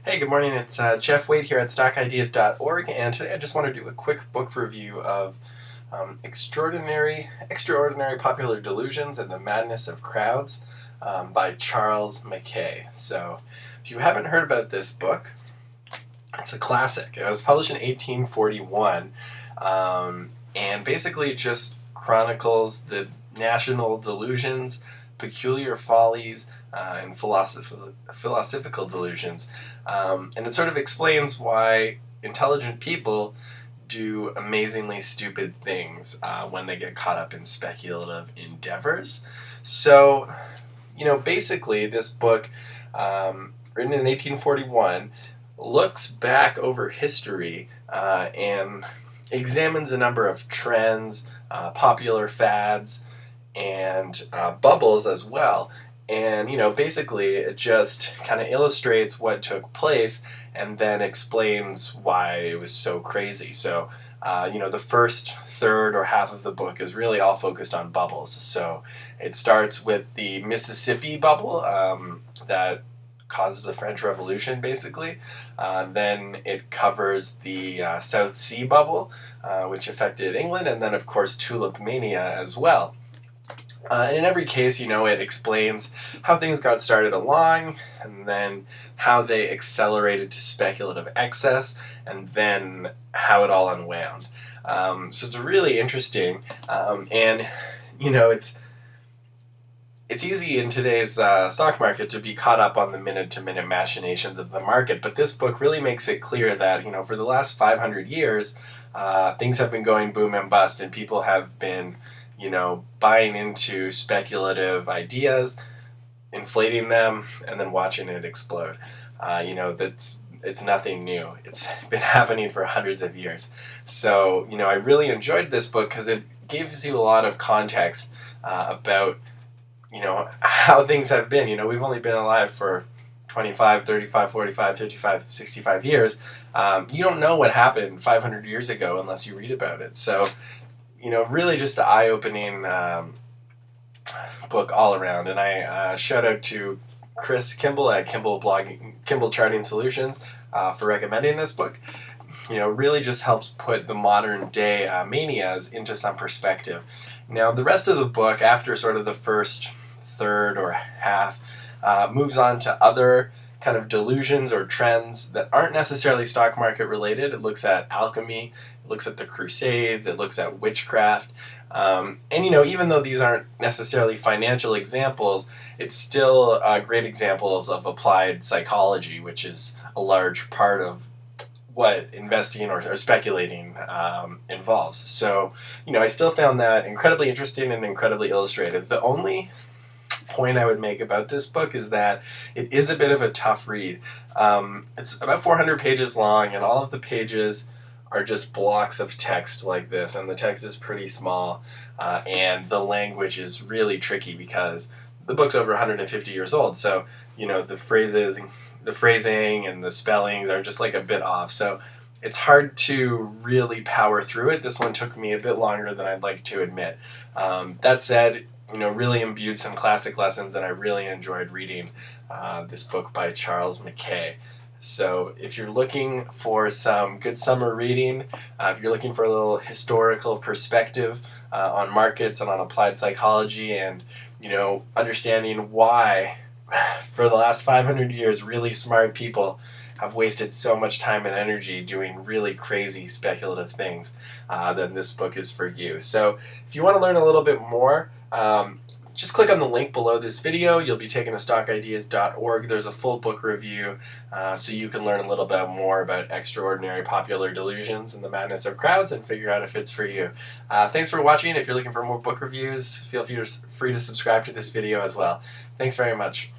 Hey, good morning. It's Jeff Wade here at stockideas.org, and today I just want to do a quick book review of Extraordinary Popular Delusions and the Madness of Crowds by Charles Mackay. So, if you haven't heard about this book, it's a classic. It was published in 1841, and basically just chronicles the national delusions, peculiar follies, and philosophical delusions. And it sort of explains why intelligent people do amazingly stupid things when they get caught up in speculative endeavors. So, basically, this book, written in 1841, looks back over history and examines a number of trends, popular fads, and bubbles as well. And, basically it just kind of illustrates what took place and then explains why it was so crazy. So, the first third or half of the book is really all focused on bubbles. So it starts with the Mississippi bubble that caused the French Revolution, basically. Then it covers the South Sea bubble, which affected England, and then, of course, tulip mania as well. And in every case, it explains how things got started along, and then how they accelerated to speculative excess, and then how it all unwound. So it's really interesting, and it's easy in today's stock market to be caught up on the minute-to-minute machinations of the market, but this book really makes it clear that, for the last 500 years, things have been going boom and bust, and people have been buying into speculative ideas, inflating them, and then watching it explode. It's nothing new. It's been happening for hundreds of years. So, I really enjoyed this book because it gives you a lot of context about, how things have been. We've only been alive for 25, 35, 45, 55, 65 years. You don't know what happened 500 years ago unless you read about it. So, really just an eye-opening book all around. And I shout out to Chris Kimball at Kimball Charting Solutions for recommending this book. Really just helps put the modern day manias into some perspective. Now, the rest of the book, after sort of the first third or half, moves on to other kind of delusions or trends that aren't necessarily stock market related. It looks at alchemy, it looks at the Crusades, it looks at witchcraft. And even though these aren't necessarily financial examples, it's still great examples of applied psychology, which is a large part of what investing or speculating involves. So, I still found that incredibly interesting and incredibly illustrative. The only point I would make about this book is that it is a bit of a tough read. It's about 400 pages long, and all of the pages are just blocks of text like this, and the text is pretty small, and the language is really tricky because the book's over 150 years old, so the phrasing and the spellings are just like a bit off, so it's hard to really power through it. This one took me a bit longer than I'd like to admit. That said, really imbued some classic lessons, and I really enjoyed reading this book by Charles Mackay. So if you're looking for some good summer reading, if you're looking for a little historical perspective on markets and on applied psychology, and understanding why for the last 500 years really smart people have wasted so much time and energy doing really crazy speculative things, then this book is for you. So if you want to learn a little bit more, just click on the link below this video. You'll be taken to stockideas.org. There's a full book review, so you can learn a little bit more about Extraordinary Popular Delusions and the Madness of Crowds and figure out if it's for you. Thanks for watching. If you're looking for more book reviews, feel free to subscribe to this video as well. Thanks very much.